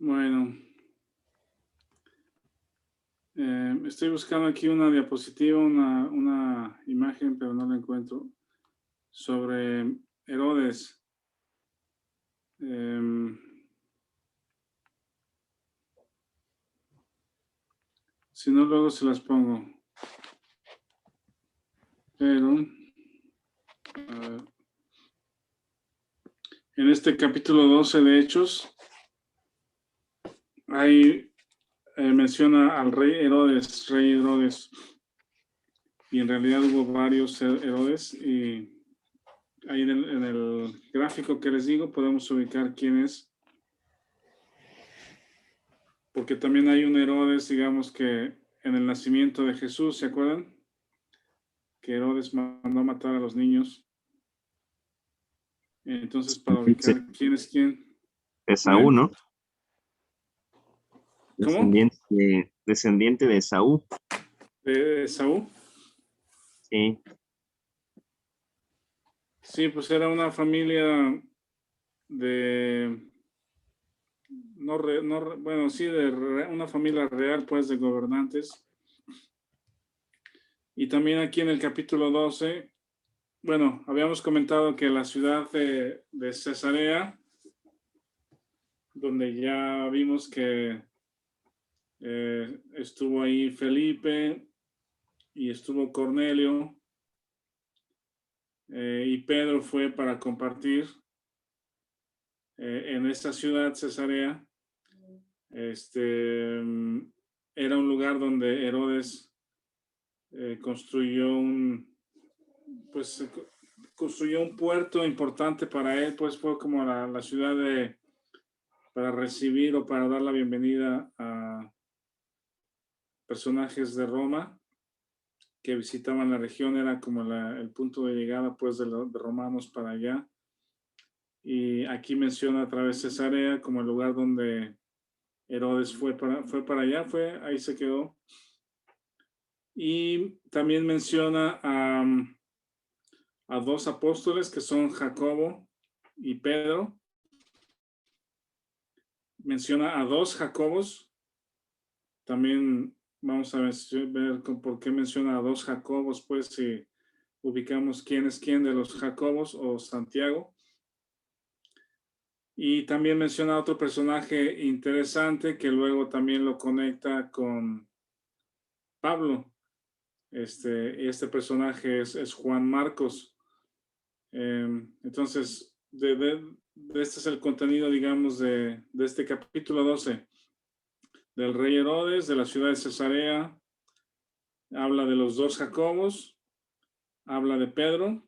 Bueno, estoy buscando aquí una diapositiva, una imagen, pero no la encuentro, sobre Herodes. Si no, luego se las pongo. Pero en este capítulo 12 de Hechos, ahí menciona al rey Herodes, y en realidad hubo varios Herodes, y ahí en el gráfico que les digo podemos ubicar quién es, porque también hay un Herodes, digamos que en el nacimiento de Jesús, ¿se acuerdan? Que Herodes mandó a matar a los niños. Entonces, para ubicar quién es quién. Esaú, ¿no? ¿Cómo? Descendiente de Esaú. ¿De Esaú? Sí. Sí, pues era una familia de... bueno, sí, una familia real, pues, de gobernantes. Y también aquí en el capítulo 12, bueno, habíamos comentado que la ciudad de Cesarea, donde ya vimos que estuvo ahí Felipe y estuvo Cornelio, y Pedro fue para compartir en esta ciudad, Cesarea. Era un lugar donde Herodes construyó construyó un puerto importante para él, pues fue como la ciudad para recibir o para dar la bienvenida a personajes de Roma que visitaban la región, era como el punto de llegada, pues, de romanos para allá. Y aquí menciona a través de Cesarea como el lugar donde Herodes fue para allá, ahí se quedó. Y también menciona a dos apóstoles que son Jacobo y Pedro. Menciona a dos Jacobos. También vamos a ver por qué menciona a dos Jacobos, pues si ubicamos quién es quién de los Jacobos o Santiago. Y también menciona otro personaje interesante que luego también lo conecta con Pablo. Este personaje es Juan Marcos. Entonces, este es el contenido, digamos, de este capítulo 12 del rey Herodes, de la ciudad de Cesarea. Habla de los dos Jacobos, habla de Pedro,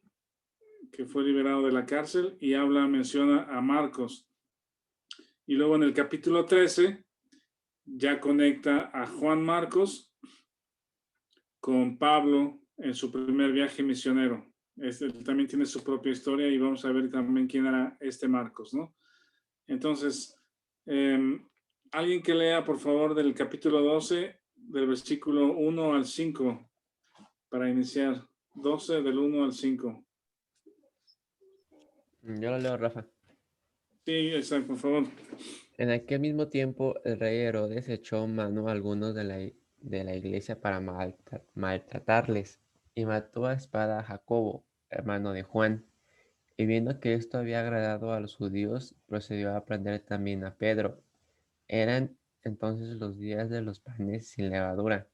que fue liberado de la cárcel, y menciona a Marcos. Y luego en el capítulo 13 ya conecta a Juan Marcos con Pablo en su primer viaje misionero. También tiene su propia historia y vamos a ver también quién era este Marcos, ¿no? Entonces, alguien que lea, por favor, del capítulo 12, del versículo 1 al 5, para iniciar. 12 del 1 al 5. Yo lo leo, Rafa. Sí, exacto, por favor. En aquel mismo tiempo, el rey Herodes echó mano a algunos de la iglesia para maltratarles y mató a espada a Jacobo, hermano de Juan. Y viendo que esto había agradado a los judíos, procedió a prender también a Pedro. Eran entonces los días de los panes sin levadura.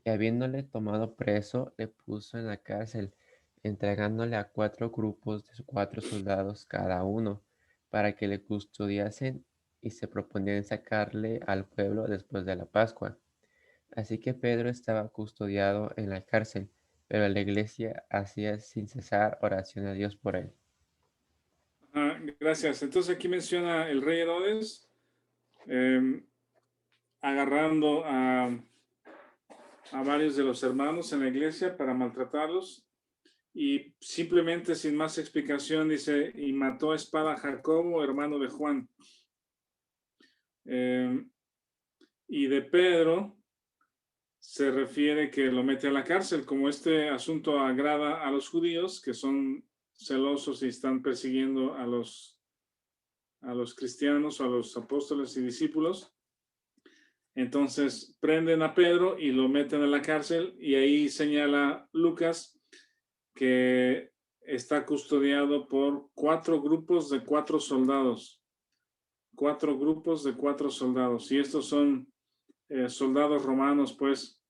Y habiéndole tomado preso, le puso en la cárcel, entregándole a 4 grupos de 4 soldados cada uno, para que le custodiasen, y se proponían sacarle al pueblo después de la Pascua. Así que Pedro estaba custodiado en la cárcel, pero la iglesia hacía sin cesar oración a Dios por él. Gracias. Entonces aquí menciona el rey Herodes agarrando a varios de los hermanos en la iglesia para maltratarlos, y simplemente sin más explicación dice, y mató a espada a Jacobo, hermano de Juan. Y de Pedro se refiere que lo mete a la cárcel, como este asunto agrada a los judíos, que son celosos y están persiguiendo a los a los cristianos, a los apóstoles y discípulos. Entonces prenden a Pedro y lo meten en la cárcel, y ahí señala Lucas que está custodiado por 4 grupos de 4 soldados. 4 grupos de 4 soldados. Y estos son soldados romanos, pues.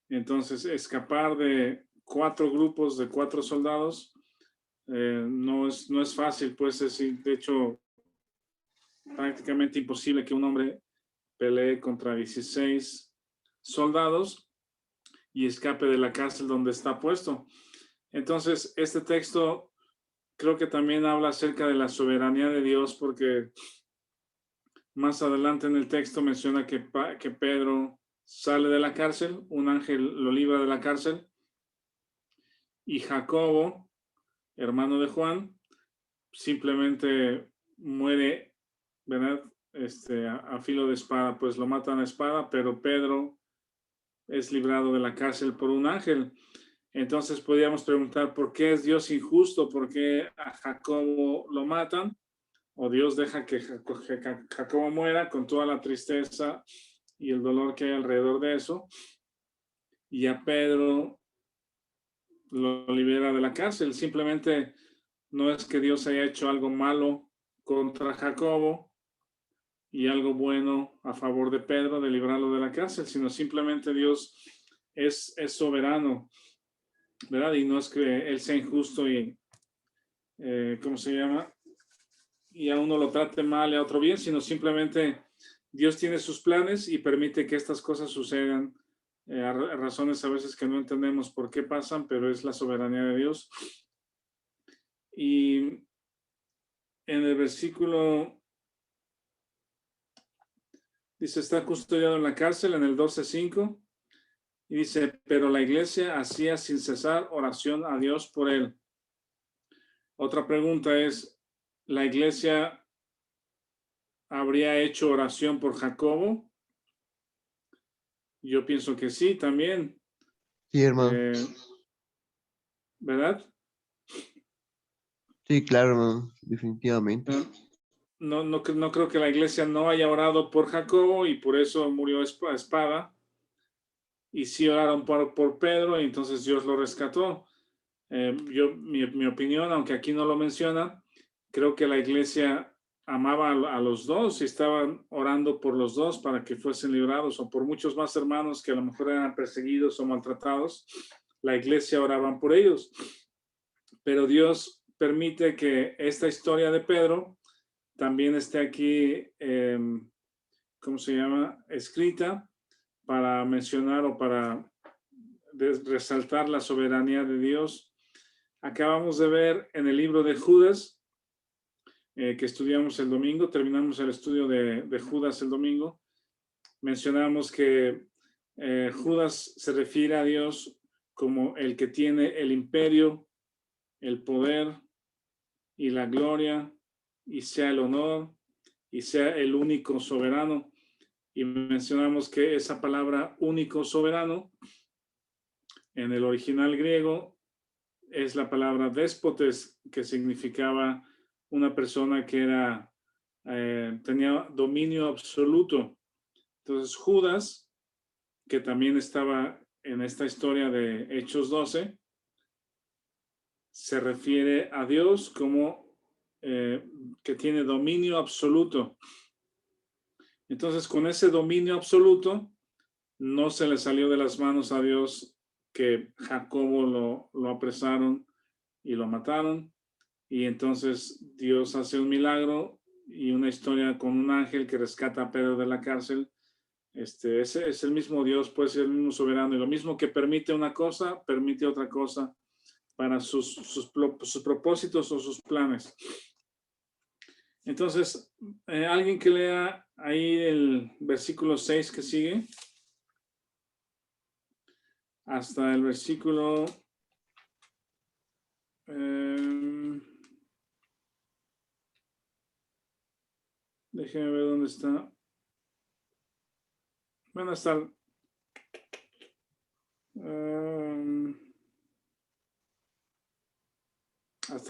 Entonces, escapar de 4 grupos de 4 soldados no es fácil, pues. De hecho, prácticamente imposible que un hombre pelee contra 16 soldados y escape de la cárcel donde está puesto. Entonces, este texto creo que también habla acerca de la soberanía de Dios, porque más adelante en el texto menciona que Pedro sale de la cárcel, un ángel lo libra de la cárcel, y Jacobo, hermano de Juan, simplemente muere, ¿verdad? A filo de espada, pues lo matan a espada, pero Pedro es librado de la cárcel por un ángel. Entonces podríamos preguntar, ¿por qué es Dios injusto? ¿Por qué a Jacobo lo matan? O Dios deja que Jacobo muera con toda la tristeza y el dolor que hay alrededor de eso, y a Pedro lo libera de la cárcel. Simplemente no es que Dios haya hecho algo malo contra Jacobo y algo bueno a favor de Pedro de librarlo de la cárcel, sino simplemente Dios es soberano, ¿verdad? Y no es que Él sea injusto y, ¿cómo se llama? Y a uno lo trate mal y a otro bien, sino simplemente Dios tiene sus planes y permite que estas cosas sucedan a razones a veces que no entendemos por qué pasan, pero es la soberanía de Dios. Y en el versículo dice, está custodiado en la cárcel, en el 12:5, y dice, pero la iglesia hacía sin cesar oración a Dios por él. Otra pregunta es, ¿la iglesia habría hecho oración por Jacobo? Yo pienso que sí, también. Sí, hermano. ¿Verdad? Sí, claro, hermano, definitivamente. No creo que la iglesia no haya orado por Jacobo y por eso murió a espada. Y sí oraron por Pedro y entonces Dios lo rescató. Mi opinión, aunque aquí no lo menciona, creo que la iglesia amaba a los dos y estaban orando por los dos para que fuesen librados, o por muchos más hermanos que a lo mejor eran perseguidos o maltratados. La iglesia oraban por ellos. Pero Dios permite que esta historia de Pedro también esté aquí, ¿cómo se llama? Escrita para mencionar o para resaltar la soberanía de Dios. Acabamos de ver en el libro de Judas, que estudiamos el domingo, terminamos el estudio de Judas el domingo, mencionamos que Judas se refiere a Dios como el que tiene el imperio, el poder y la gloria, y sea el honor, y sea el único soberano. Y mencionamos que esa palabra único soberano en el original griego es la palabra déspotes, que significaba una persona que tenía dominio absoluto. Entonces Judas, que también estaba en esta historia de Hechos 12, se refiere a Dios como que tiene dominio absoluto. Entonces, con ese dominio absoluto, no se le salió de las manos a Dios que Jacobo lo apresaron y lo mataron. Y entonces Dios hace un milagro y una historia con un ángel que rescata a Pedro de la cárcel. Ese es el mismo Dios, puede ser el mismo soberano. Y lo mismo que permite una cosa, permite otra cosa para sus propósitos o sus planes. Entonces, alguien que lea ahí el versículo 6 que sigue, hasta el versículo déjeme ver dónde está. Bueno, hasta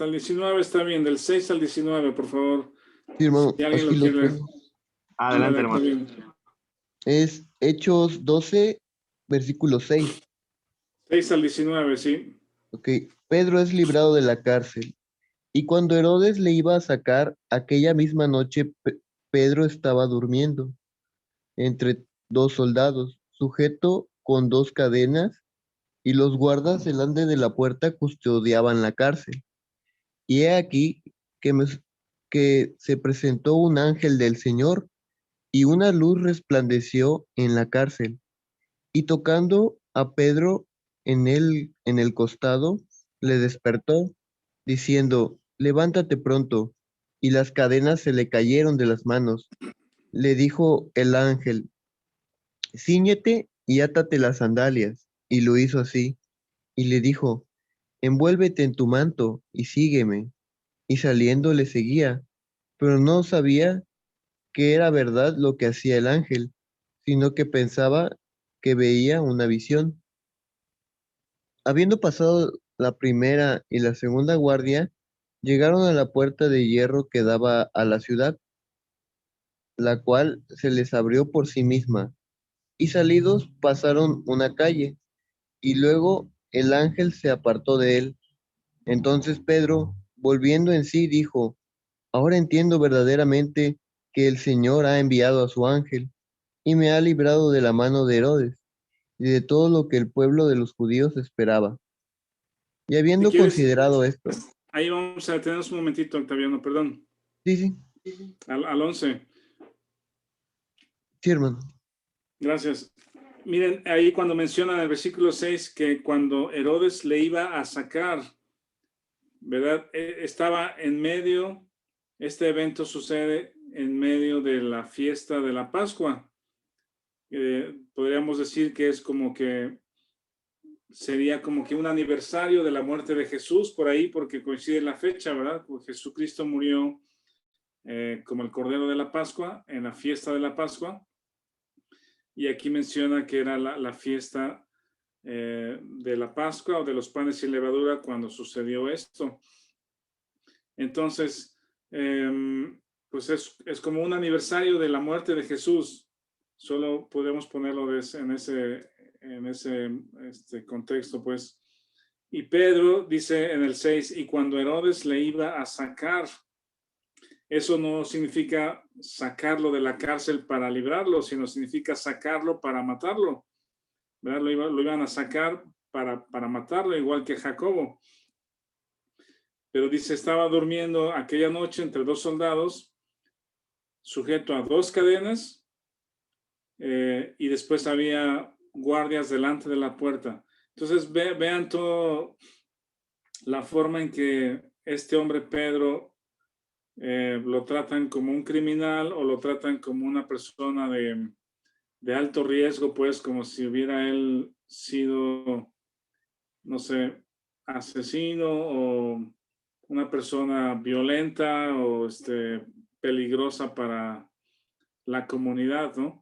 el 19 está bien, del 6 al 19, por favor. Sí, hermano, Si alguien aquí lo lo quiere leer. tengo. Adelante, Ándale, hermano. Octavio. Es Hechos 12, versículo 6. 6 al 19, sí. Ok. Pedro es librado de la cárcel. Y cuando Herodes le iba a sacar, aquella misma noche Pedro estaba durmiendo entre dos soldados, sujeto con dos cadenas, y los guardas delante de la puerta custodiaban la cárcel. Y he aquí que se presentó un ángel del Señor, y una luz resplandeció en la cárcel. Y tocando a Pedro en el costado, le despertó, diciendo, levántate pronto. Y las cadenas se le cayeron de las manos. Le dijo el ángel, cíñete y átate las sandalias. Y lo hizo así. Y le dijo, envuélvete en tu manto y sígueme. Y saliendo le seguía, pero no sabía que era verdad lo que hacía el ángel, sino que pensaba que veía una visión. Habiendo pasado la primera y la segunda guardia, llegaron a la puerta de hierro que daba a la ciudad, la cual se les abrió por sí misma, y salidos pasaron una calle, y luego el ángel se apartó de él. Entonces Pedro, volviendo en sí, dijo, ahora entiendo verdaderamente que el Señor ha enviado a su ángel, y me ha librado de la mano de Herodes, y de todo lo que el pueblo de los judíos esperaba. Y Si habiendo quieres, considerado esto, ahí vamos a tener un momentito, Octaviano, perdón. sí, sí, Al 11. sí, hermano. Gracias. Miren, ahí cuando menciona en el versículo 6 que cuando Herodes le iba a sacar, ¿verdad? Estaba en medio, este evento sucede en medio de la fiesta de la Pascua. Podríamos decir que es como que sería como que un aniversario de la muerte de Jesús por ahí, porque coincide la fecha, ¿verdad? Porque Jesucristo murió como el Cordero de la Pascua, en la fiesta de la Pascua. Y aquí menciona que era la fiesta de la Pascua o de los panes sin levadura cuando sucedió esto. Entonces, pues es como un aniversario de la muerte de Jesús. Solo podemos ponerlo en ese contexto, pues. Y Pedro dice en el 6, y cuando Herodes le iba a sacar, eso no significa sacarlo de la cárcel para librarlo, sino significa sacarlo para matarlo, ¿verdad? Lo iban a sacar para matarlo, igual que Jacobo. Pero dice, estaba durmiendo aquella noche entre dos soldados, sujeto a dos cadenas, y después había guardias delante de la puerta. Entonces vean todo la forma en que este hombre Pedro lo tratan como un criminal o lo tratan como una persona de alto riesgo, pues como si hubiera él sido, no sé, asesino o una persona violenta o peligrosa para la comunidad, ¿no?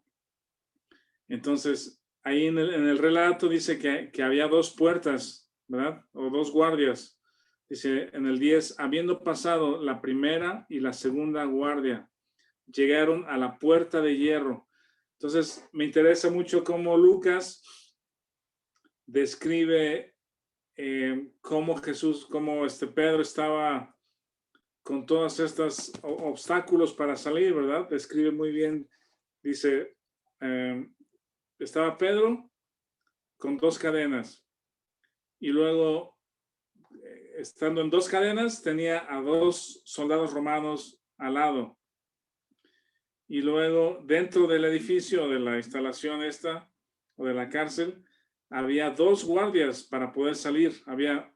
Entonces, ahí en el relato dice que había dos puertas, ¿verdad? O dos guardias. Dice en el 10, habiendo pasado la primera y la segunda guardia, llegaron a la puerta de hierro. Entonces, me interesa mucho cómo Lucas describe cómo Jesús, cómo Pedro estaba con todos estos obstáculos para salir, ¿verdad? Describe muy bien, dice, estaba Pedro con dos cadenas y luego, estando en dos cadenas, tenía a dos soldados romanos al lado. Y luego, dentro del edificio, de la instalación esta, o de la cárcel, había dos guardias para poder salir. Había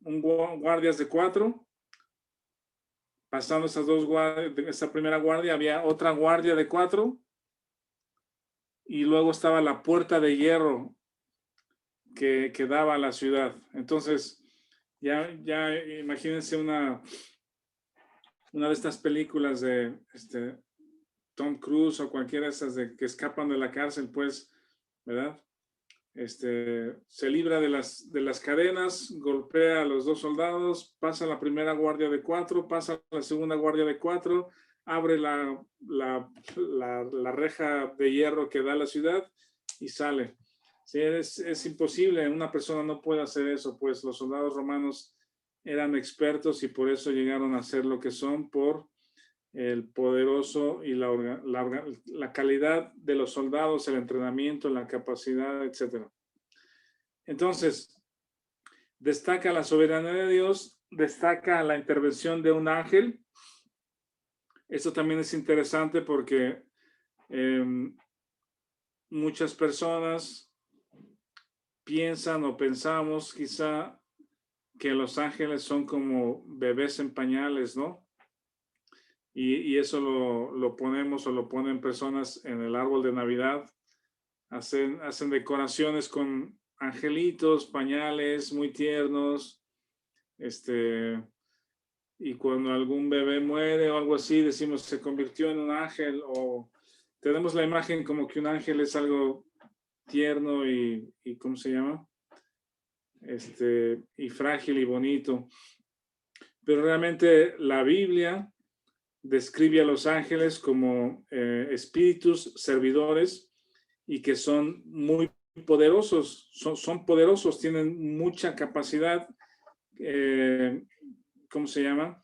guardias de 4. Pasando esas dos guardias, esa primera guardia, había otra guardia de 4. Y luego estaba la puerta de hierro que daba a la ciudad. Entonces, ya imagínense una de estas películas de Tom Cruise o cualquiera de esas que escapan de la cárcel, pues, ¿verdad? se libra de las cadenas, golpea a los 2 soldados, pasa la primera guardia de 4, pasa la segunda guardia de 4, abre la reja de hierro que da a la ciudad y sale. Sí, es imposible, una persona no puede hacer eso, pues los soldados romanos eran expertos y por eso llegaron a ser lo que son, por el poderoso y la calidad de los soldados, el entrenamiento, la capacidad, etc. Entonces, destaca la soberanía de Dios, destaca la intervención de un ángel. Esto también es interesante porque muchas personas piensan o pensamos quizá que los ángeles son como bebés en pañales, ¿no? Y eso lo ponemos o lo ponen personas en el árbol de Navidad. Hacen decoraciones con angelitos, pañales muy tiernos. Y cuando algún bebé muere o algo así, decimos se convirtió en un ángel, o tenemos la imagen como que un ángel es algo tierno y ¿cómo se llama? Y frágil y bonito. Pero realmente la Biblia describe a los ángeles como espíritus servidores y que son muy poderosos, son poderosos, tienen mucha capacidad. ¿Cómo se llama?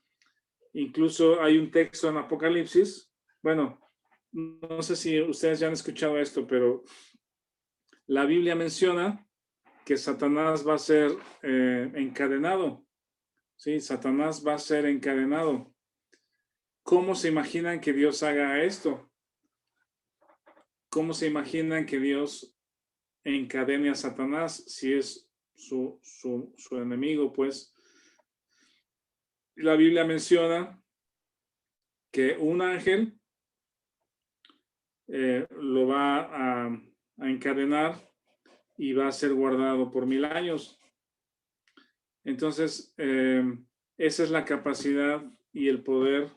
Incluso hay un texto en Apocalipsis. Bueno, no sé si ustedes ya han escuchado esto, pero la Biblia menciona que Satanás va a ser encadenado. Sí, Satanás va a ser encadenado. ¿Cómo se imaginan que Dios haga esto? ¿Cómo se imaginan que Dios encadene a Satanás si es su enemigo? Pues la Biblia menciona que un ángel lo va a encadenar y va a ser guardado por 1000 años. Entonces, esa es la capacidad y el poder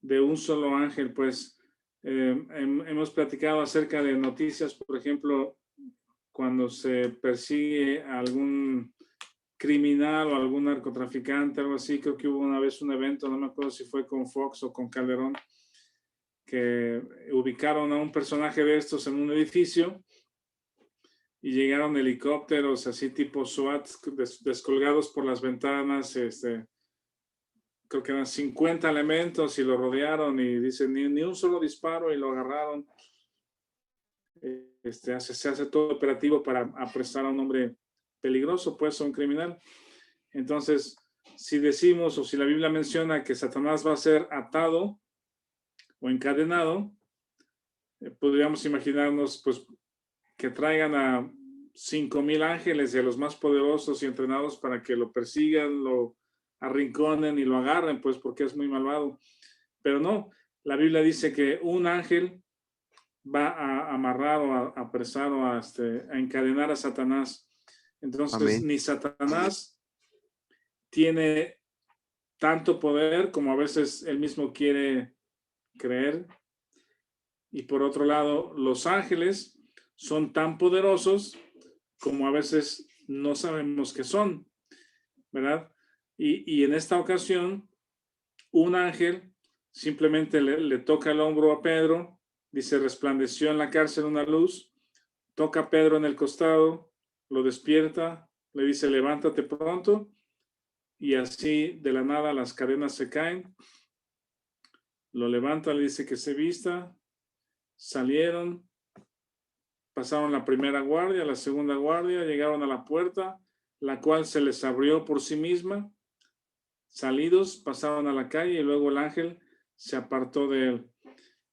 de un solo ángel. Pues hemos platicado acerca de noticias, por ejemplo, cuando se persigue a algún criminal o algún narcotraficante, algo así. Creo que hubo una vez un evento, no me acuerdo si fue con Fox o con Calderón, que ubicaron a un personaje de estos en un edificio y llegaron helicópteros así tipo SWAT descolgados por las ventanas. Creo que eran 50 elementos y lo rodearon y dicen ni un solo disparo y lo agarraron. Se hace todo operativo para apresar a un hombre peligroso, pues a un criminal. Entonces, si decimos o si la Biblia menciona que Satanás va a ser atado o encadenado, podríamos imaginarnos pues que traigan a 5,000 ángeles de los más poderosos y entrenados para que lo persigan, lo arrinconen y lo agarren, pues porque es muy malvado. Pero no, la Biblia dice que un ángel va a amarrar o a apresar o a encadenar a Satanás. Entonces, Amén. ni Satanás tiene tanto poder como a veces él mismo quiere creer. Y por otro lado, los ángeles son tan poderosos como a veces no sabemos que son, ¿verdad? Y en esta ocasión, un ángel simplemente le toca el hombro a Pedro, dice, resplandeció en la cárcel una luz, toca a Pedro en el costado, lo despierta, le dice, levántate pronto, y así de la nada las cadenas se caen, lo levanta, le dice que se vista, salieron, pasaron la primera guardia, la segunda guardia, llegaron a la puerta, la cual se les abrió por sí misma. Salidos, pasaron a la calle y luego el ángel se apartó de él.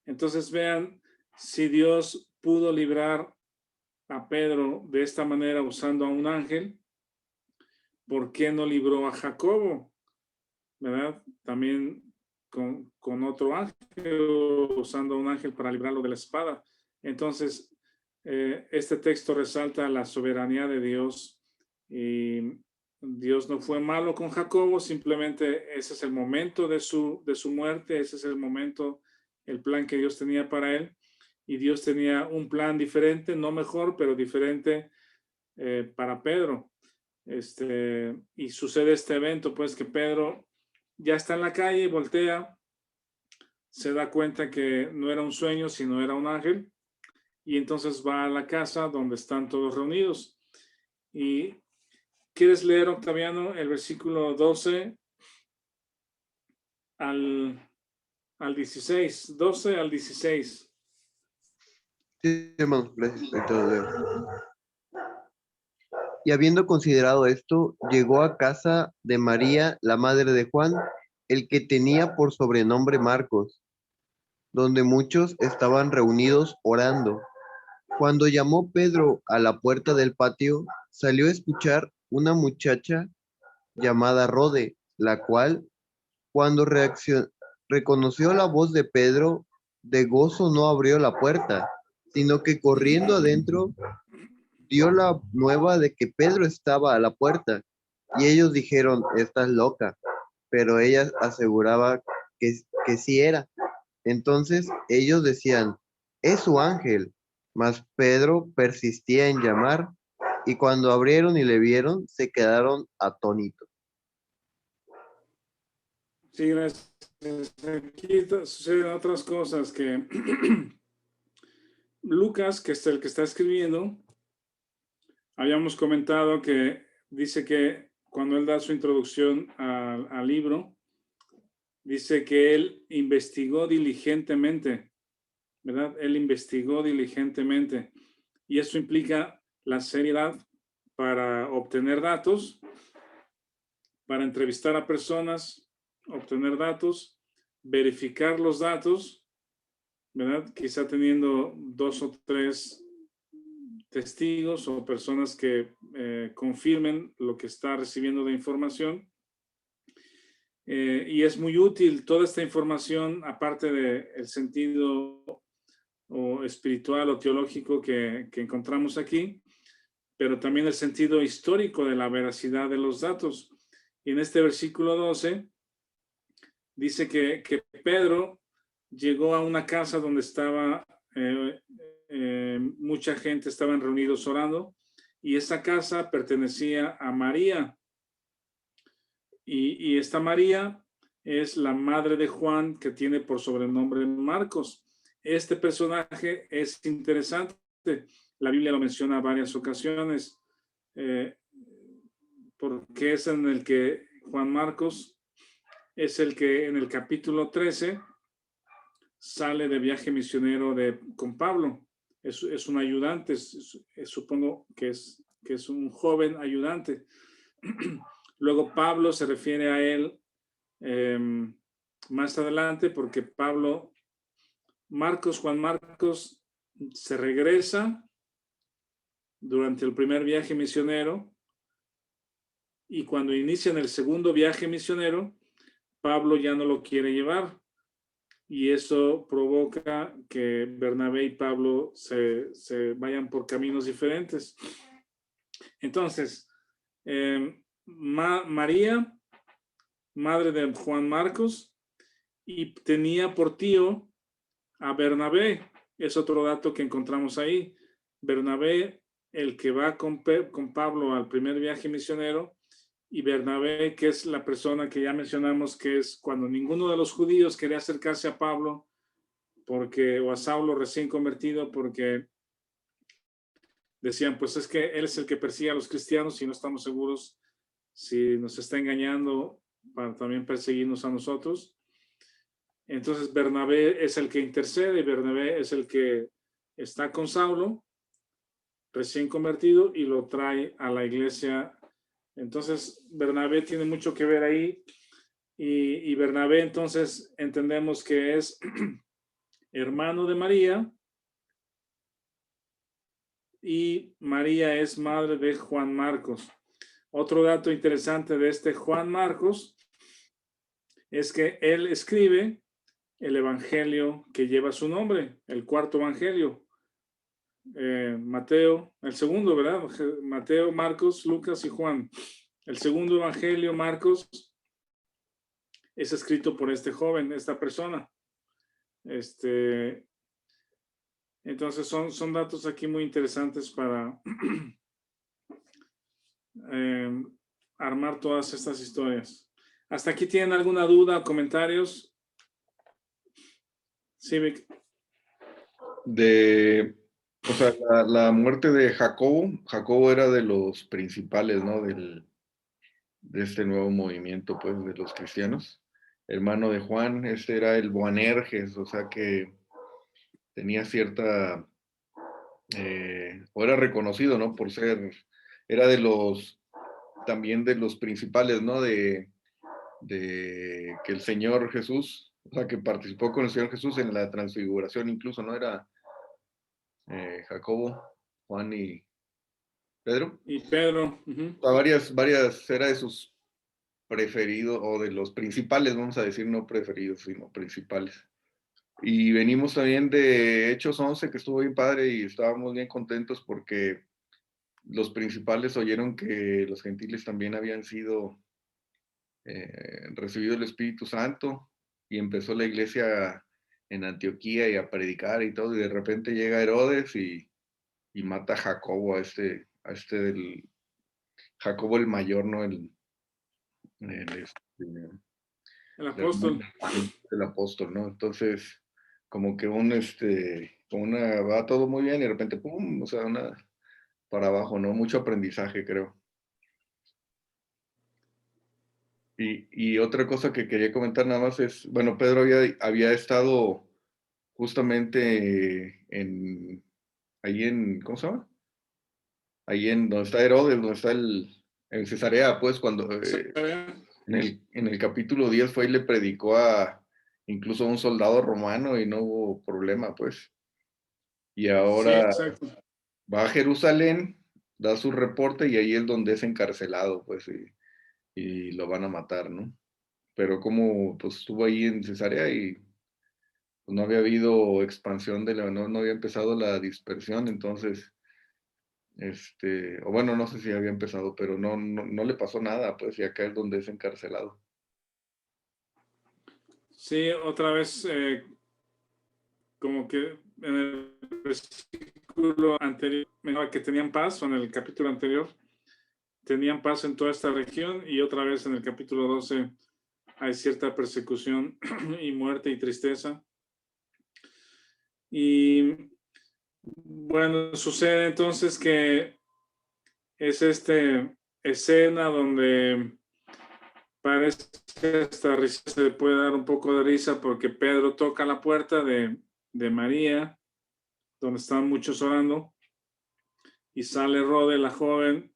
Entonces vean, si Dios pudo librar a Pedro de esta manera usando a un ángel, ¿por qué no libró a Jacobo? ¿Verdad? También con otro ángel, usando a un ángel para librarlo de la espada. Entonces, este texto resalta la soberanía de Dios, y Dios no fue malo con Jacobo, simplemente ese es el momento de su muerte, ese es el momento, el plan que Dios tenía para él, y Dios tenía un plan diferente, no mejor, pero diferente, para Pedro. Y sucede este evento, pues que Pedro ya está en la calle, voltea, se da cuenta que no era un sueño, sino era un ángel, y entonces va a la casa donde están todos reunidos. ¿Y quieres leer, Octaviano, el versículo 12 al 16? 12 al 16. Sí, hermano, gracias. Ahorita lo leo. Y habiendo considerado esto, llegó a casa de María, la madre de Juan, el que tenía por sobrenombre Marcos, donde muchos estaban reunidos orando. Cuando llamó Pedro a la puerta del patio, salió a escuchar una muchacha llamada Rode, la cual, cuando reconoció la voz de Pedro, de gozo no abrió la puerta, sino que corriendo adentro dio la nueva de que Pedro estaba a la puerta. Y ellos dijeron, estás loca. Pero ella aseguraba que sí era. Entonces ellos decían, es su ángel. Mas Pedro persistía en llamar, y cuando abrieron y le vieron, se quedaron atónitos. Sí, gracias. Aquí suceden otras cosas que Lucas, que es el que está escribiendo, habíamos comentado que dice que cuando él da su introducción al libro, dice que él investigó diligentemente, ¿verdad? Él investigó diligentemente. Y eso implica la seriedad para obtener datos, para entrevistar a personas, obtener datos, verificar los datos, ¿verdad? Quizá teniendo 2 o 3 testigos o personas que confirmen lo que está recibiendo de información. Y es muy útil toda esta información, aparte del sentido o espiritual o teológico que encontramos aquí, pero también el sentido histórico de la veracidad de los datos. Y en este versículo 12 dice que Pedro llegó a una casa donde estaba mucha gente, estaban reunidos orando, y esa casa pertenecía a María. Y esta María es la madre de Juan, que tiene por sobrenombre Marcos. Este personaje es interesante. La Biblia lo menciona varias ocasiones, porque es en el que Juan Marcos es el que en el capítulo 13 sale de viaje misionero con Pablo. Es un ayudante, supongo que es un joven ayudante. Luego Pablo se refiere a él más adelante, porque Juan Marcos se regresa durante el primer viaje misionero, y cuando inician el segundo viaje misionero, Pablo ya no lo quiere llevar, y eso provoca que Bernabé y Pablo se vayan por caminos diferentes. Entonces, María, madre de Juan Marcos, y tenía por tío a Bernabé. Es otro dato que encontramos ahí. Bernabé, el que va con Pablo al primer viaje misionero, y Bernabé, que es la persona que ya mencionamos, que es cuando ninguno de los judíos quería acercarse a Pablo o a Saulo recién convertido, porque decían, pues es que él es el que persigue a los cristianos y no estamos seguros si nos está engañando para también perseguirnos a nosotros. Entonces Bernabé es el que intercede, y Bernabé es el que está con Saulo recién convertido y lo trae a la iglesia. Entonces Bernabé tiene mucho que ver ahí, y Bernabé entonces entendemos que es hermano de María, y María es madre de Juan Marcos. Otro dato interesante de este Juan Marcos es que él escribe el evangelio que lleva su nombre, el cuarto evangelio. Mateo, el segundo, ¿verdad? Mateo, Marcos, Lucas y Juan. El segundo evangelio, Marcos, es escrito por este joven, esta persona. Entonces son datos aquí muy interesantes para armar todas estas historias. ¿Hasta aquí tienen alguna duda o comentarios? Sí, Vic. O sea, la muerte de Jacobo era de los principales, ¿no? De este nuevo movimiento, pues, de los cristianos. Hermano de Juan, este era el Boanerges, o sea que tenía cierta, o era reconocido, ¿no? Por ser, era también de los principales, ¿no? De que el Señor Jesús, o sea, que participó con el Señor Jesús en la transfiguración, incluso, ¿no? Era Jacobo, Juan y Pedro. Y Pedro. A varias, era de sus preferidos, o de los principales, vamos a decir, no preferidos, sino principales. Y venimos también de Hechos 11, que estuvo bien padre y estábamos bien contentos porque los principales oyeron que los gentiles también habían sido recibido el Espíritu Santo y empezó la iglesia en Antioquía y a predicar y todo, y de repente llega Herodes y mata a Jacobo, Jacobo el mayor, ¿no? El apóstol. El apóstol, ¿no? Entonces, como que va todo muy bien y de repente, pum, o sea, para abajo, ¿no? Mucho aprendizaje, creo. Y otra cosa que quería comentar nada más es, bueno, Pedro había estado justamente ahí en, ¿cómo se llama? Ahí en donde está Herodes, donde está en Cesarea, pues cuando en el capítulo 10 fue y le predicó incluso a un soldado romano y no hubo problema, pues. Y ahora va a Jerusalén, da su reporte y ahí es donde es encarcelado, pues, y lo van a matar, ¿no? Pero como pues estuvo ahí en Cesarea y pues, no había habido expansión no había empezado la dispersión, entonces, o bueno, no sé si había empezado, pero no le pasó nada, pues, y acá es donde es encarcelado. Sí, otra vez, como que en el versículo anterior, que tenían paz, o en el capítulo anterior, tenían paz en toda esta región, y otra vez en el capítulo 12 hay cierta persecución y muerte y tristeza. Y bueno, sucede entonces que es escena donde parece que esta risa se puede dar un poco de risa porque Pedro toca la puerta de María, donde están muchos orando, y sale Rode, la joven,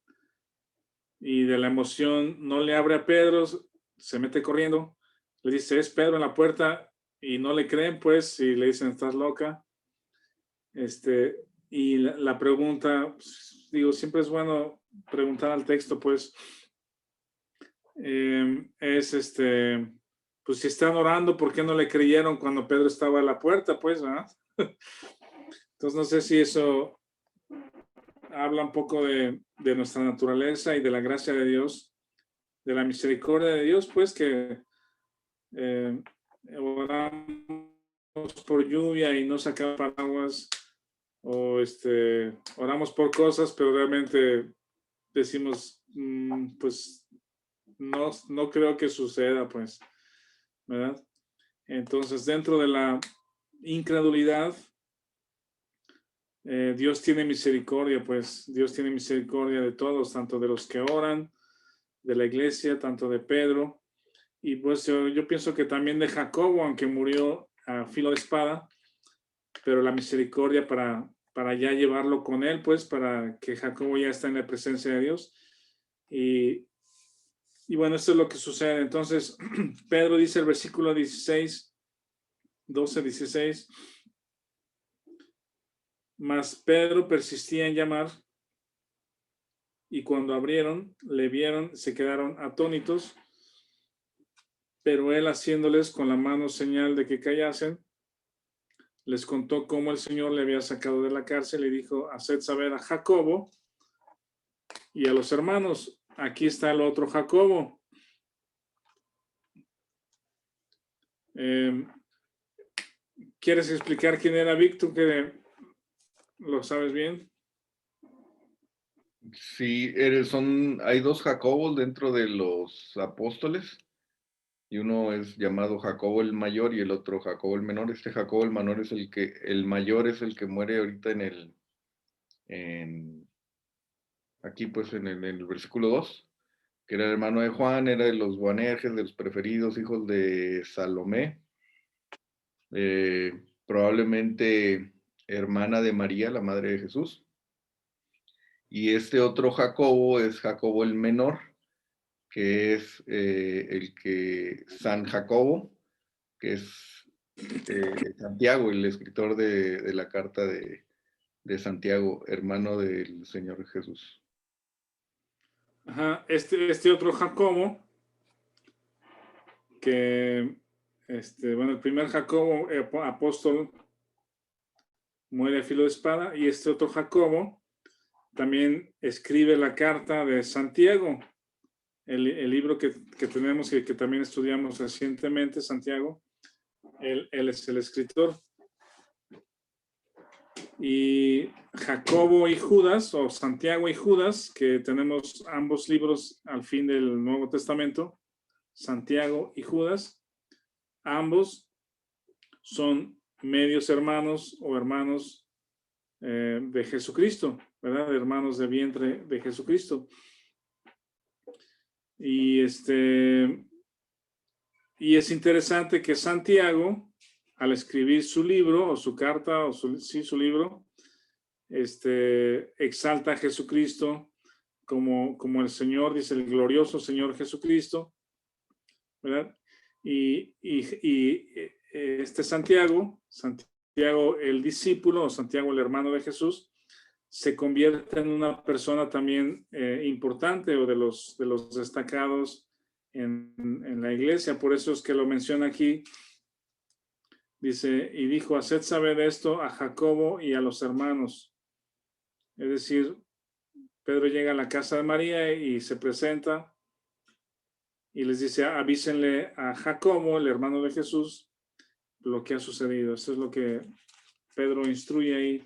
y de la emoción no le abre a Pedro, se mete corriendo, le dice, es Pedro en la puerta, y no le creen, pues, y le dicen, estás loca. Y la pregunta, pues, digo, siempre es bueno preguntar al texto, pues, es pues si están orando, ¿por qué no le creyeron cuando Pedro estaba a la puerta? Pues, ¿verdad? Entonces, no sé si eso habla un poco de nuestra naturaleza y de la gracia de Dios, de la misericordia de Dios, pues que oramos por lluvia y no sacamos paraguas, o oramos por cosas, pero realmente decimos, pues no creo que suceda, pues, ¿verdad? Entonces, dentro de la incredulidad, Dios tiene misericordia, pues Dios tiene misericordia de todos, tanto de los que oran, de la iglesia, tanto de Pedro, y pues yo pienso que también de Jacobo, aunque murió a filo de espada, pero la misericordia para ya llevarlo con él, pues para que Jacobo ya está en la presencia de Dios. Y bueno, esto es lo que sucede. Entonces, Pedro dice el versículo 16, 12, 16, mas Pedro persistía en llamar, y cuando abrieron, le vieron, se quedaron atónitos, pero él, haciéndoles con la mano señal de que callasen, les contó cómo el Señor le había sacado de la cárcel y dijo, haced saber a Jacobo y a los hermanos, aquí está el otro Jacobo. ¿Quieres explicar quién era Víctor, que lo sabes bien? Sí, hay dos Jacobos dentro de los apóstoles, y uno es llamado Jacobo el mayor y el otro Jacobo el menor. Este Jacobo el menor es el mayor es el que muere ahorita aquí pues en el versículo 2, que era el hermano de Juan, era de los Boanerges, de los preferidos, hijos de Salomé, probablemente hermana de María, la madre de Jesús. Y este otro Jacobo es Jacobo el menor, que es San Jacobo, que es Santiago, el escritor de la carta de Santiago, hermano del Señor Jesús. Ajá, este otro Jacobo, que, bueno, el primer Jacobo, apóstol, muere a filo de espada, y este otro Jacobo también escribe la carta de Santiago, el libro que tenemos y que también estudiamos recientemente, Santiago. Él es el escritor. Y Jacobo y Judas, o Santiago y Judas, que tenemos ambos libros al fin del Nuevo Testamento, Santiago y Judas, ambos son medios hermanos o hermanos de Jesucristo, ¿verdad? Hermanos de vientre de Jesucristo. Y es interesante que Santiago, al escribir su libro o su carta o su libro, exalta a Jesucristo como el Señor, dice el glorioso Señor Jesucristo, ¿verdad? Y Santiago el discípulo, o Santiago el hermano de Jesús, se convierte en una persona también importante o de los destacados en la iglesia. Por eso es que lo menciona aquí. Dice, y dijo, haced saber esto a Jacobo y a los hermanos. Es decir, Pedro llega a la casa de María y se presenta y les dice, avísenle a Jacobo, el hermano de Jesús, lo que ha sucedido. Eso es lo que Pedro instruye ahí.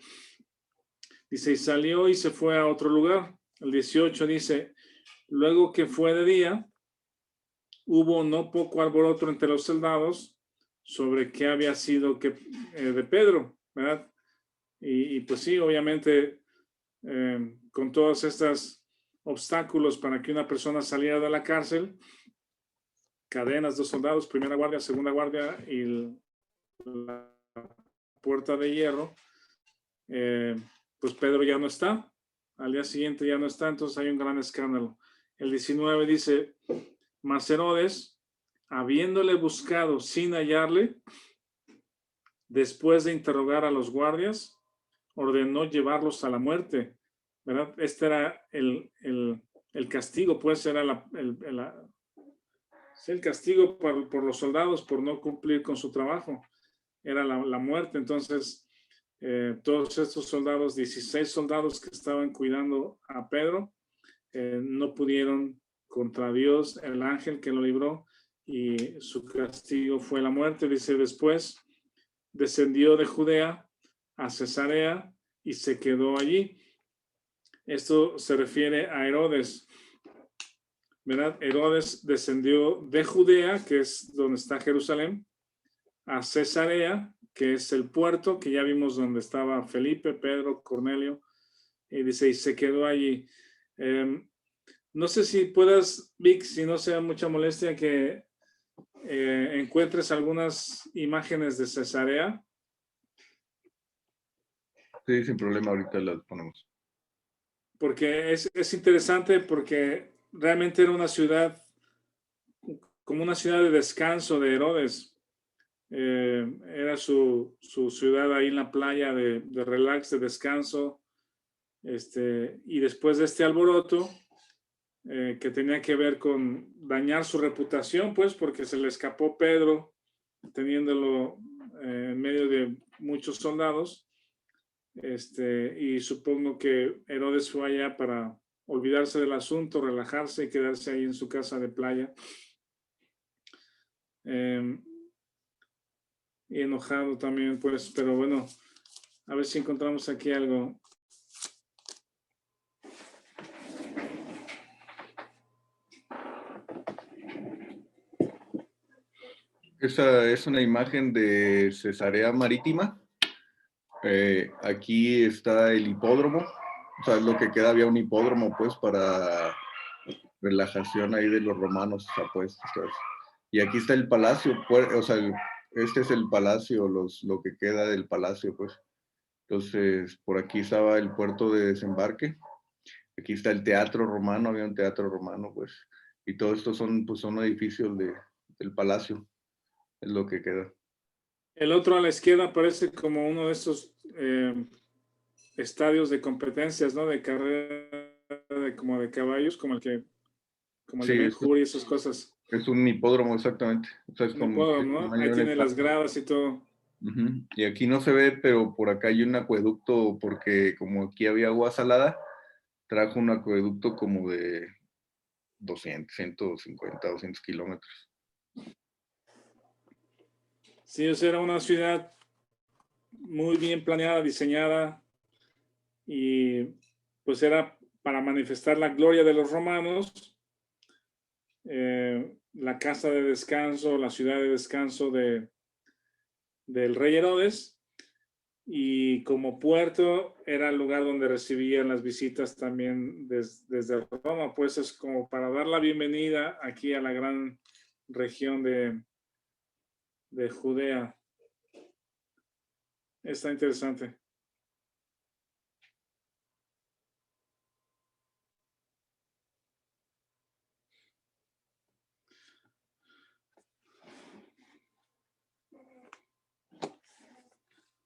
Dice, y salió y se fue a otro lugar. El 18 dice, luego que fue de día, hubo no poco alboroto entre los soldados sobre qué había sido de Pedro, ¿verdad? Y pues sí, obviamente, con todos estos obstáculos para que una persona saliera de la cárcel, cadenas, 2 soldados, primera guardia, segunda guardia y la puerta de hierro, pues Pedro ya no está, al día siguiente ya no está, entonces hay un gran escándalo. El 19 dice, mas Herodes, habiéndole buscado sin hallarle, después de interrogar a los guardias, ordenó llevarlos a la muerte, ¿verdad? Este era el castigo, pues era el castigo por los soldados por no cumplir con su trabajo, era la muerte. Entonces, todos estos soldados, 16 soldados que estaban cuidando a Pedro, no pudieron contra Dios, el ángel que lo libró, y su castigo fue la muerte. Dice, después descendió de Judea a Cesarea y se quedó allí. Esto se refiere a Herodes, ¿verdad? Herodes descendió de Judea, que es donde está Jerusalén, a Cesarea, que es el puerto, que ya vimos donde estaba Felipe, Pedro, Cornelio, y dice, y se quedó allí. No sé si puedas, Vic, si no sea mucha molestia, que encuentres algunas imágenes de Cesarea. Sí, sin problema, ahorita las ponemos. Porque es interesante, porque realmente era una ciudad, como una ciudad de descanso de Herodes. Era su ciudad ahí en la playa de relax, de descanso. Y después de este alboroto, que tenía que ver con dañar su reputación, pues, porque se le escapó Pedro, teniéndolo en medio de muchos soldados. Y supongo que Herodes fue allá para olvidarse del asunto, relajarse y quedarse ahí en su casa de playa. Y enojado también, pues, pero bueno, a ver si encontramos aquí algo. Esa es una imagen de Cesarea Marítima. Aquí está el hipódromo. O sea, lo que queda, había un hipódromo, pues, para relajación ahí de los romanos, apuestas, todo eso. Y aquí está el palacio, pues, o sea, este es el palacio, lo que queda del palacio, pues. Entonces, por aquí estaba el puerto de desembarque. Aquí está el teatro romano, había un teatro romano, pues. Y todo esto son, pues, son edificios del palacio, es lo que queda. El otro a la izquierda parece como uno de esos estadios de competencias, ¿no? De carrera, como de caballos, como el de Sí, Ben-Hur y esas cosas. es un hipódromo, exactamente. O sea, es Un como hipódromo, ¿no? Ahí tiene las gradas y todo. Y aquí no se ve, pero por acá hay un acueducto, porque como aquí había agua salada, trajo un acueducto como de 200, 150, 200 kilómetros. Sí, o sea, era una ciudad muy bien planeada, diseñada, y pues era para manifestar la gloria de los romanos, la casa de descanso, la ciudad de descanso del rey Herodes, y como puerto era el lugar donde recibían las visitas también desde Roma, pues es como para dar la bienvenida aquí a la gran región de Judea. Está interesante.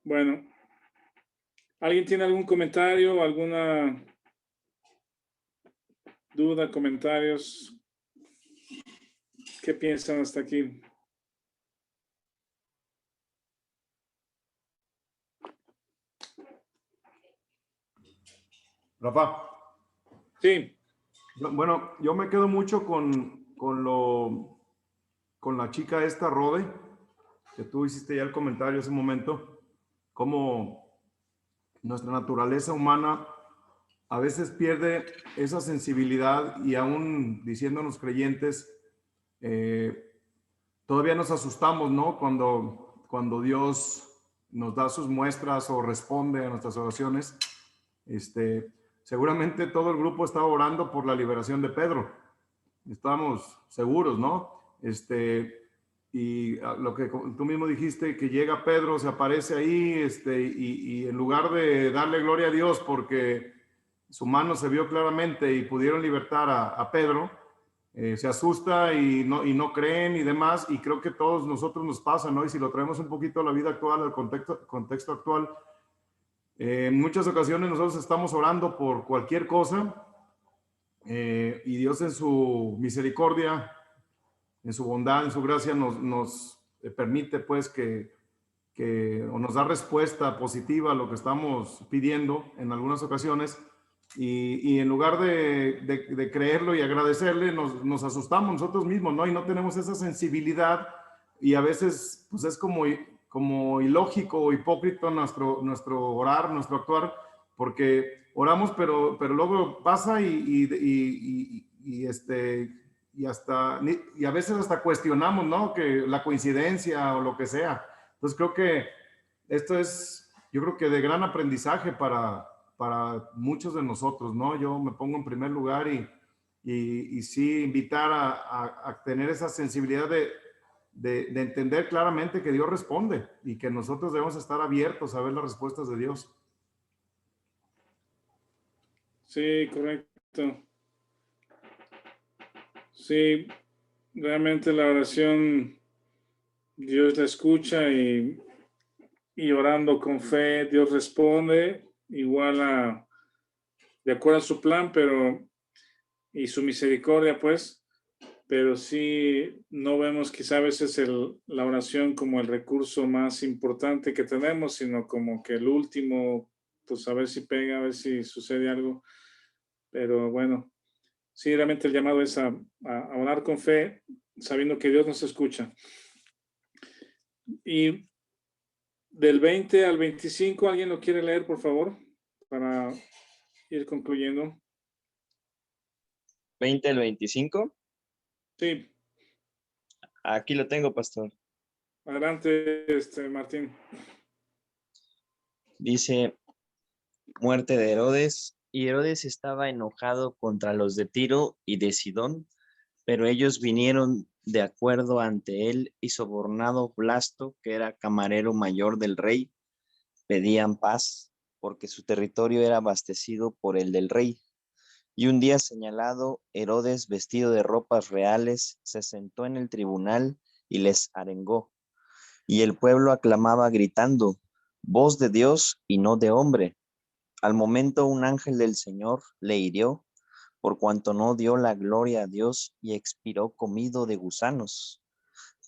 Bueno, ¿alguien tiene algún comentario, alguna duda, comentarios? ¿Qué piensan hasta aquí? Rafa. Sí. Bueno, yo me quedo mucho con la chica esta, Rode, que tú hiciste ya el comentario hace un momento, cómo nuestra naturaleza humana a veces pierde esa sensibilidad y aún diciéndonos creyentes, todavía nos asustamos, ¿no? Cuando Dios nos da sus muestras o responde a nuestras oraciones. Seguramente todo el grupo estaba orando por la liberación de Pedro. Estamos seguros, ¿no? Y lo que tú mismo dijiste, que llega Pedro, se aparece ahí, y en lugar de darle gloria a Dios porque su mano se vio claramente y pudieron libertar a Pedro, se asusta y no creen y demás, y creo que todos nosotros nos pasa, ¿no? Y si lo traemos un poquito a la vida actual, al contexto actual, en muchas ocasiones nosotros estamos orando por cualquier cosa, y Dios en su misericordia, en su bondad, en su gracia, nos permite pues o nos da respuesta positiva a lo que estamos pidiendo en algunas ocasiones, y en lugar de creerlo y agradecerle, nos asustamos nosotros mismos, ¿no? Y no tenemos esa sensibilidad, y a veces pues es como ilógico o hipócrita nuestro orar, nuestro actuar, porque oramos, pero luego pasa y a veces hasta cuestionamos, ¿no? Que la coincidencia o lo que sea. Entonces creo que esto es, yo creo que de gran aprendizaje para muchos de nosotros, ¿no? Yo me pongo en primer lugar y sí invitar a tener esa sensibilidad de entender claramente que Dios responde y que nosotros debemos estar abiertos a ver las respuestas de Dios. Sí, correcto. Sí, realmente la oración, Dios la escucha, y orando con fe, Dios responde igual de acuerdo a su plan, y su misericordia, pues, pero sí no vemos quizá a veces la oración como el recurso más importante que tenemos, sino como que el último, pues a ver si pega, a ver si sucede algo. Pero bueno, sí, realmente el llamado es a orar con fe, sabiendo que Dios nos escucha. Y del 20 al 25, ¿alguien lo quiere leer, por favor? Para ir concluyendo. 20 al 25. Sí. Aquí lo tengo, pastor. Adelante, Martín. Dice, muerte de Herodes, y Herodes estaba enojado contra los de Tiro y de Sidón, pero ellos vinieron de acuerdo ante él y sobornado Blasto, que era camarero mayor del rey, pedían paz, porque su territorio era abastecido por el del rey. Y un día señalado, Herodes, vestido de ropas reales, se sentó en el tribunal y les arengó. Y el pueblo aclamaba gritando, voz de Dios y no de hombre. Al momento un ángel del Señor le hirió, por cuanto no dio la gloria a Dios y expiró comido de gusanos.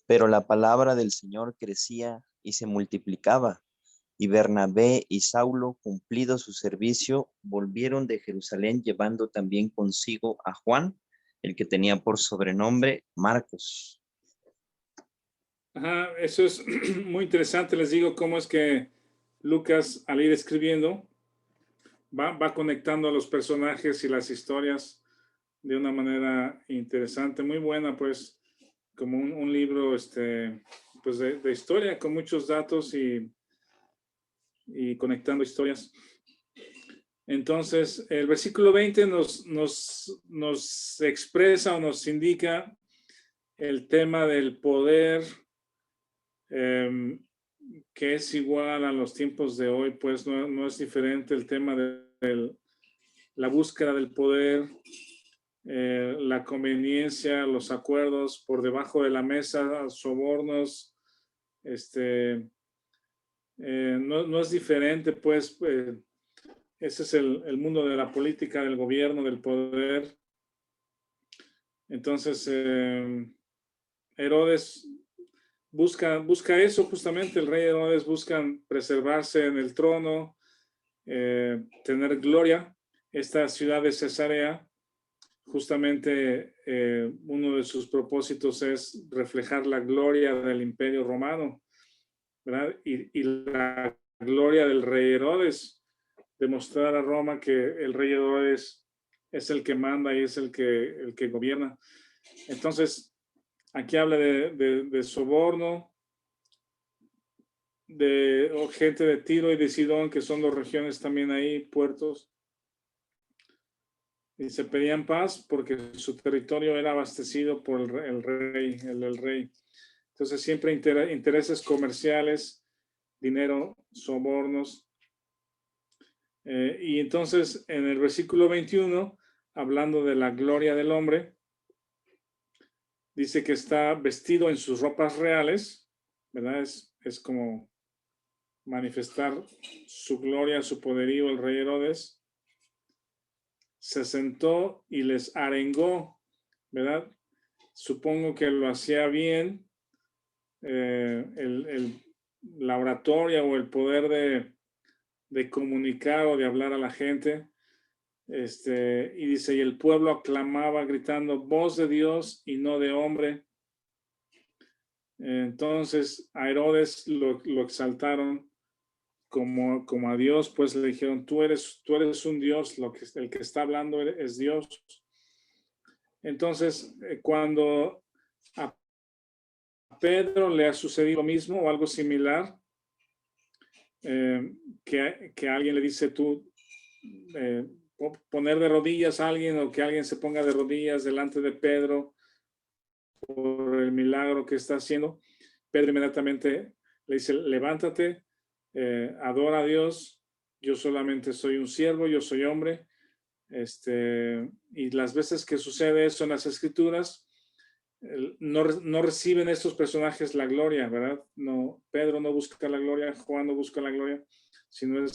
Pero la palabra del Señor crecía y se multiplicaba. Y Bernabé y Saulo, cumplido su servicio, volvieron de Jerusalén llevando también consigo a Juan, el que tenía por sobrenombre Marcos. Ajá, eso es muy interesante. Les digo cómo es que Lucas, al ir escribiendo, va conectando a los personajes y las historias de una manera interesante, muy buena, pues, como un libro pues de historia con muchos datos y conectando historias. Entonces, el versículo 20 nos expresa o nos indica el tema del poder, que es igual a los tiempos de hoy, pues no es diferente el tema de la búsqueda del poder, la conveniencia, los acuerdos por debajo de la mesa, sobornos, no es diferente, pues, ese es el mundo de la política, del gobierno, del poder. Entonces, Herodes busca eso justamente, el rey Herodes busca preservarse en el trono, tener gloria. Esta ciudad de Cesarea, justamente uno de sus propósitos es reflejar la gloria del Imperio Romano, ¿verdad? Y la gloria del rey Herodes, demostrar a Roma que el rey Herodes es el que manda y es el que gobierna. Entonces, aquí habla de soborno, de gente de Tiro y de Sidón, que son dos regiones también ahí, puertos. Y se pedían paz porque su territorio era abastecido por el rey. Entonces, siempre intereses comerciales, dinero, sobornos. Y entonces, en el versículo 21, hablando de la gloria del hombre, dice que está vestido en sus ropas reales, ¿verdad? Es como manifestar su gloria, su poderío, el rey Herodes. Se sentó y les arengó, ¿verdad? Supongo que lo hacía bien. La oratoria o el poder de comunicar o de hablar a la gente. Y dice, y el pueblo aclamaba gritando, voz de Dios y no de hombre. Entonces a Herodes lo exaltaron como a Dios, pues le dijeron, tú eres un Dios, el que está hablando es Dios. Entonces, cuando a Pedro le ha sucedido lo mismo o algo similar, que alguien le dice tú, poner de rodillas a alguien o que alguien se ponga de rodillas delante de Pedro por el milagro que está haciendo, Pedro inmediatamente le dice, levántate, adora a Dios, yo solamente soy un siervo, yo soy hombre. Y las veces que sucede eso en las escrituras, no reciben estos personajes la gloria, ¿verdad? No, Pedro no busca la gloria, Juan no busca la gloria, sino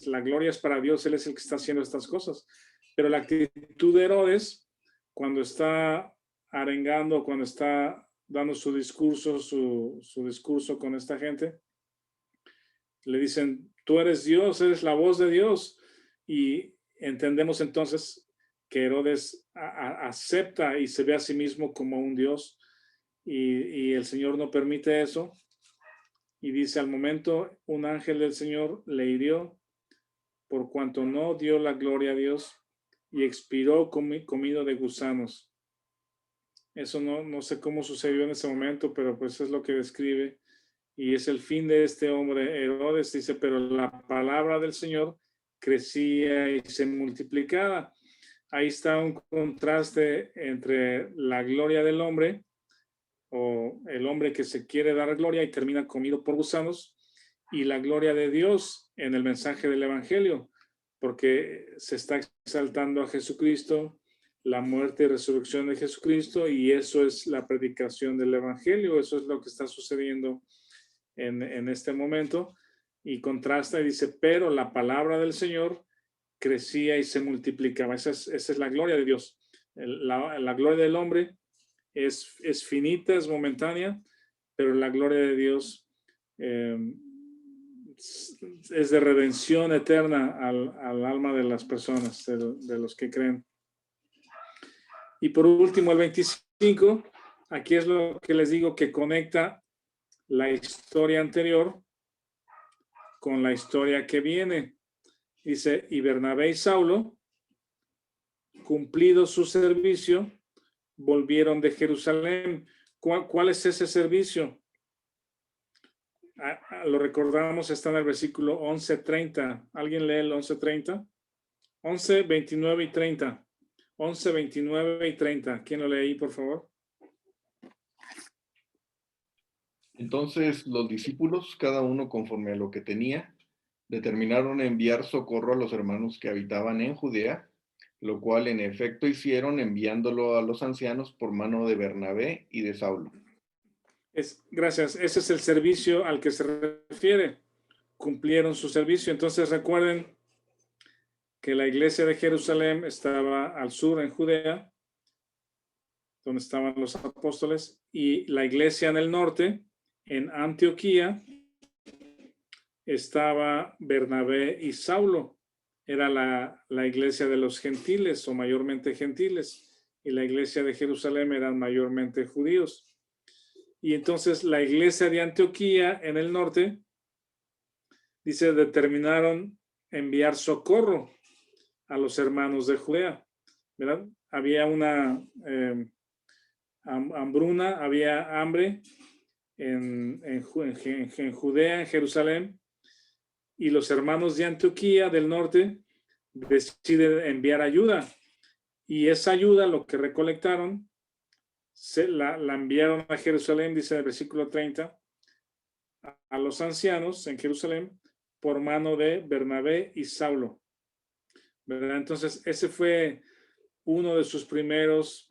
la gloria es para Dios, Él es el que está haciendo estas cosas. Pero la actitud de Herodes, cuando está arengando, cuando está dando su discurso con esta gente, le dicen, tú eres Dios, eres la voz de Dios. Y entendemos entonces que Herodes acepta y se ve a sí mismo como un Dios, y el Señor no permite eso. Y dice, al momento un ángel del Señor le hirió por cuanto no dio la gloria a Dios y expiró comido de gusanos. Eso no sé cómo sucedió en ese momento, pero pues es lo que describe. Y es el fin de este hombre, Herodes, dice, pero la palabra del Señor crecía y se multiplicaba. Ahí está un contraste entre la gloria del hombre, o el hombre que se quiere dar gloria y termina comido por gusanos, y la gloria de Dios en el mensaje del Evangelio, porque se está exaltando a Jesucristo, la muerte y resurrección de Jesucristo, y eso es la predicación del Evangelio, eso es lo que está sucediendo en este momento, y contrasta y dice, pero la palabra del Señor crecía y se multiplicaba. Esa es la gloria de Dios. La gloria del hombre es finita, es momentánea, pero la gloria de Dios es de redención eterna al alma de las personas, de los que creen. Y por último, el 25, aquí es lo que les digo que conecta la historia anterior con la historia que viene. Dice, y Bernabé y Saulo, cumplido su servicio, volvieron de Jerusalén. ¿Cuál es ese servicio? Lo recordamos, está en el versículo 11:30. ¿Alguien lee el 11:30? 11, 29 y 30. 11, 29 y 30. ¿Quién lo lee ahí, por favor? Entonces los discípulos, cada uno conforme a lo que tenía, determinaron enviar socorro a los hermanos que habitaban en Judea, lo cual en efecto hicieron enviándolo a los ancianos por mano de Bernabé y de Saulo. Gracias. Ese es el servicio al que se refiere. Cumplieron su servicio. Entonces recuerden que la iglesia de Jerusalén estaba al sur en Judea, donde estaban los apóstoles, y la iglesia en el norte, en Antioquía, estaba Bernabé y Saulo. Era la iglesia de los gentiles o mayormente gentiles, y la iglesia de Jerusalén eran mayormente judíos. Y entonces la iglesia de Antioquía en el norte, dice, determinaron enviar socorro a los hermanos de Judea, ¿verdad? Había una hambruna, había hambre en Judea, en Jerusalén, y los hermanos de Antioquía del norte deciden enviar ayuda, y esa ayuda, lo que recolectaron, la enviaron a Jerusalén, dice el versículo 30, a los ancianos en Jerusalén por mano de Bernabé y Saulo, ¿verdad? Entonces ese fue uno de sus primeros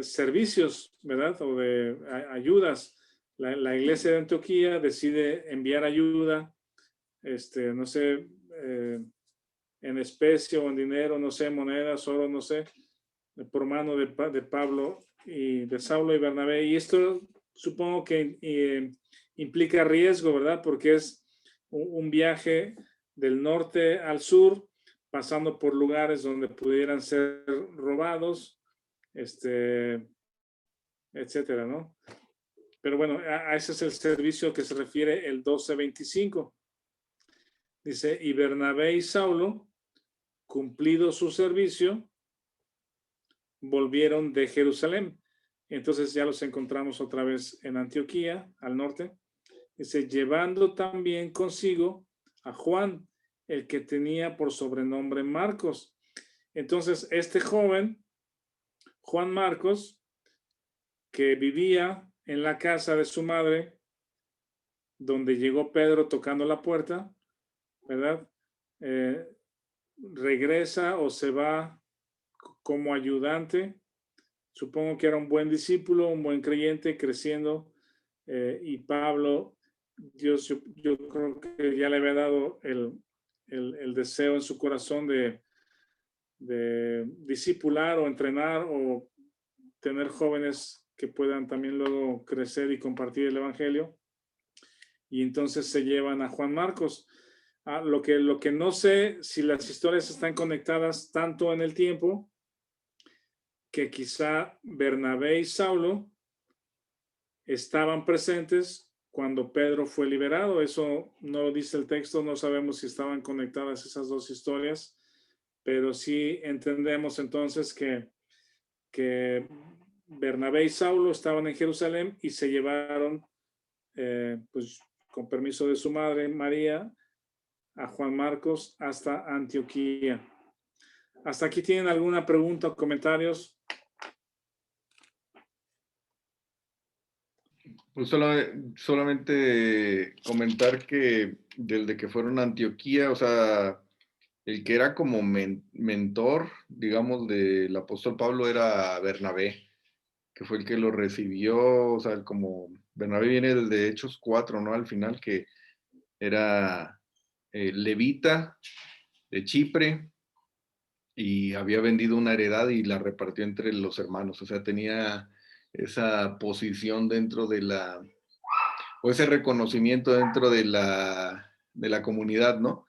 servicios, ¿verdad? O de ayudas. La iglesia de Antioquía decide enviar ayuda, no sé, en especie o en dinero, no sé, monedas, oro, no sé, por mano de Pablo y de Saulo y Bernabé. Y esto supongo que implica riesgo, ¿verdad? Porque es un viaje del norte al sur, pasando por lugares donde pudieran ser robados, etcétera, ¿no? Pero bueno, a ese es el servicio que se refiere el 12:25. Dice, y Bernabé y Saulo, cumplido su servicio, volvieron de Jerusalén. Entonces ya los encontramos otra vez en Antioquía, al norte. Dice, llevando también consigo a Juan, el que tenía por sobrenombre Marcos. Entonces, este joven, Juan Marcos, que vivía en la casa de su madre, donde llegó Pedro tocando la puerta, ¿verdad? Regresa o se va como ayudante. Supongo que era un buen discípulo, un buen creyente, creciendo. Y Pablo, Dios, yo creo que ya le había dado el deseo en su corazón de discipular o entrenar o tener jóvenes que puedan también luego crecer y compartir el evangelio. Y entonces se llevan a Juan Marcos. Lo que no sé si las historias están conectadas tanto en el tiempo, que quizá Bernabé y Saulo estaban presentes cuando Pedro fue liberado. Eso no lo dice el texto, no sabemos si estaban conectadas esas dos historias, pero sí entendemos entonces que Bernabé y Saulo estaban en Jerusalén y se llevaron, pues con permiso de su madre María, a Juan Marcos hasta Antioquía. ¿Hasta aquí tienen alguna pregunta o comentarios? Pues solamente comentar que desde que fueron a Antioquía, o sea, el que era como mentor, digamos, del apóstol Pablo era Bernabé, que fue el que lo recibió, o sea, como Bernabé viene de Hechos 4, ¿no? Al final, que era levita de Chipre y había vendido una heredad y la repartió entre los hermanos, o sea, tenía esa posición dentro de la, o ese reconocimiento dentro de la comunidad, ¿no?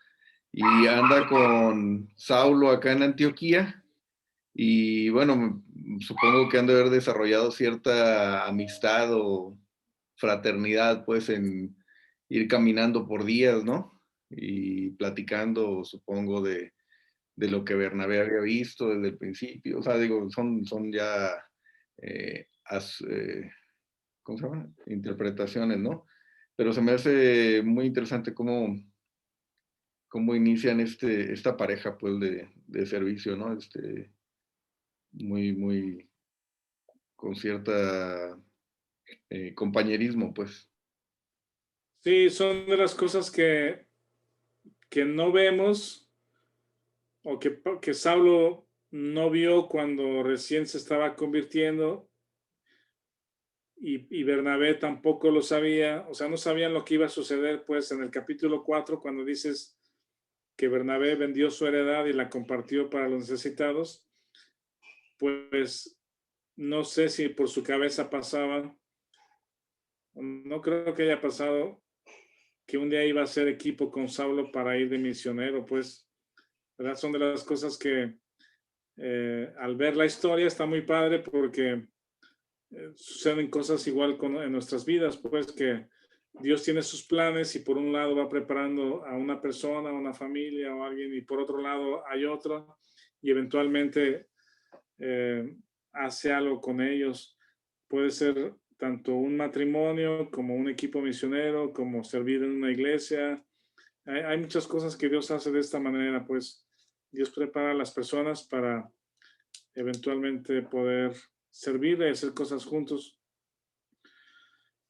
Y anda con Saulo acá en Antioquía y bueno, supongo que han de haber desarrollado cierta amistad o fraternidad, pues en ir caminando por días, ¿no? Y platicando, supongo, de lo que Bernabé había visto desde el principio. O sea, digo, son ya, ¿cómo se llama? Interpretaciones, ¿no? Pero se me hace muy interesante cómo inician esta pareja, pues, de servicio, ¿no? Muy, con cierta compañerismo, pues. Sí, son de las cosas que no vemos o que Saulo no vio cuando recién se estaba convirtiendo y Bernabé tampoco lo sabía, o sea, no sabían lo que iba a suceder, pues en el capítulo 4, cuando dices que Bernabé vendió su heredad y la compartió para los necesitados, pues no sé si por su cabeza pasaba, no creo que haya pasado que un día iba a ser equipo con Saulo para ir de misionero, pues, ¿verdad? Son de las cosas que al ver la historia está muy padre porque suceden cosas igual en nuestras vidas, pues que Dios tiene sus planes y por un lado va preparando a una persona, a una familia o a alguien y por otro lado hay otro y eventualmente hace algo con ellos. Puede ser tanto un matrimonio como un equipo misionero, como servir en una iglesia. Hay muchas cosas que Dios hace de esta manera, pues Dios prepara a las personas para eventualmente poder servir y hacer cosas juntos.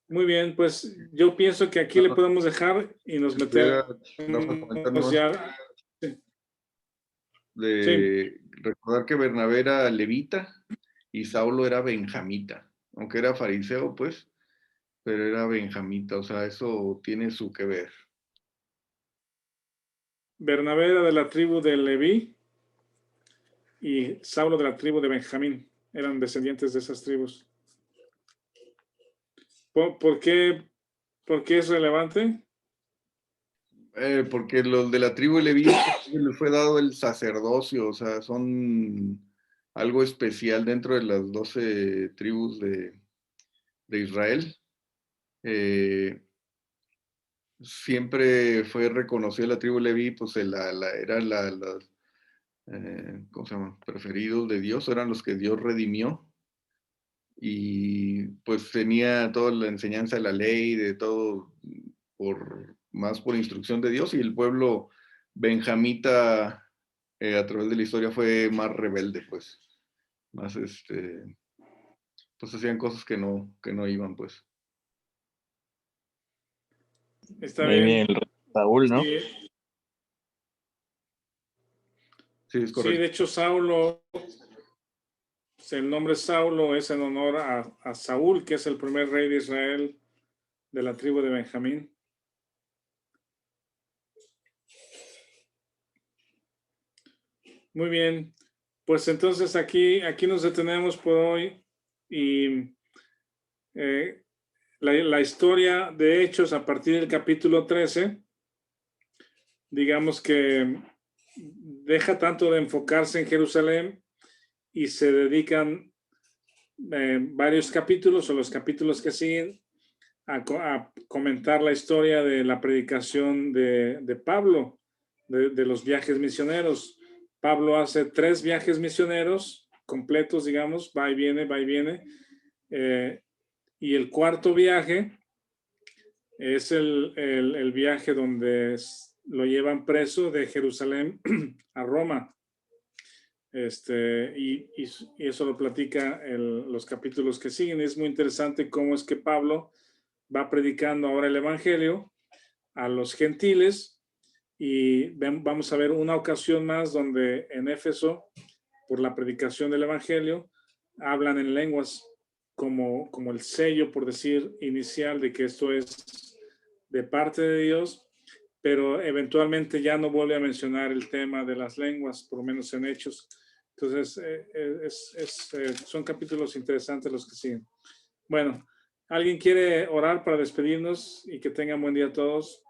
Muy bien, pues yo pienso que aquí le podemos dejar y nos metemos ya. De recordar que Bernabé era levita y Saulo era benjamita, aunque era fariseo, pues, pero era benjamita, o sea, eso tiene su que ver. Bernabé era de la tribu de Leví y Saulo de la tribu de Benjamín. Eran descendientes de esas tribus. ¿Por qué es relevante? Porque los de la tribu de Leví les fue dado el sacerdocio, o sea, son algo especial dentro de las 12 tribus de Israel. Siempre fue reconocida la tribu Leví, pues ¿cómo se llama? Preferidos de Dios, eran los que Dios redimió. Y pues tenía toda la enseñanza de la ley, de todo, más por instrucción de Dios, y el pueblo benjamita a través de la historia fue más rebelde, pues, más pues hacían cosas que no iban, pues. Está bien. Saúl, ¿no? Sí. Sí, es correcto. Sí, de hecho, Saulo, el nombre Saulo es en honor a Saúl, que es el primer rey de Israel de la tribu de Benjamín. Muy bien, pues entonces aquí nos detenemos por hoy y la historia de Hechos a partir del capítulo 13, digamos que deja tanto de enfocarse en Jerusalén y se dedican varios capítulos o los capítulos que siguen a comentar la historia de la predicación de Pablo, de los viajes misioneros. Pablo hace 3 viajes misioneros completos, digamos, va y viene, va y viene. Y el cuarto viaje es el viaje donde lo llevan preso de Jerusalén a Roma. Y eso lo platica los capítulos que siguen. Es muy interesante cómo es que Pablo va predicando ahora el evangelio a los gentiles, y vamos a ver una ocasión más donde en Éfeso, por la predicación del evangelio, hablan en lenguas como el sello, por decir, inicial de que esto es de parte de Dios, pero eventualmente ya no vuelve a mencionar el tema de las lenguas, por lo menos en Hechos. Entonces, son capítulos interesantes los que siguen. Bueno, ¿alguien quiere orar para despedirnos y que tengan buen día a todos?